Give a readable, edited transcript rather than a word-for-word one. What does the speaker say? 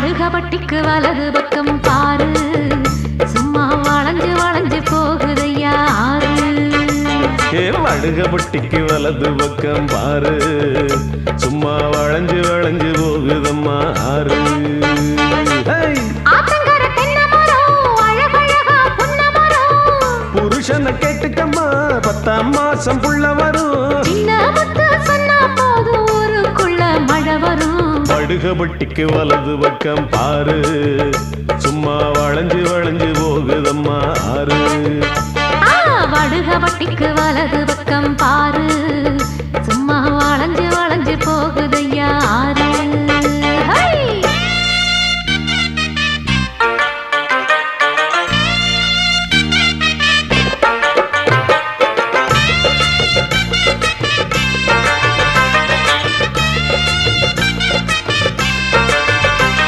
வடுகபட்டிக்கு வலது பக்கம் பாரு சும்மா வளைஞ்சு வளைஞ்சு போகுதையா ஆறு வடுகபட்டிக்கு வலது பக்கம் பாரு சும்மா வளைஞ்சு வளைஞ்சு போகுதம்மா ஆறு புருஷனை கேட்டுக்கம்மா 10ஆம் மாசம் புள்ள வரும் மழை வரும் வடுகபட்டிக்கு வலது பக்கம் பாரு சும்மா வளைஞ்சு வளைஞ்சு போகுதம்மா ஆறு வடுகபட்டிக்கு வலது பக்கம் பாரு சும்மா வளைஞ்சு வளைஞ்சு போகுதையா ஆறு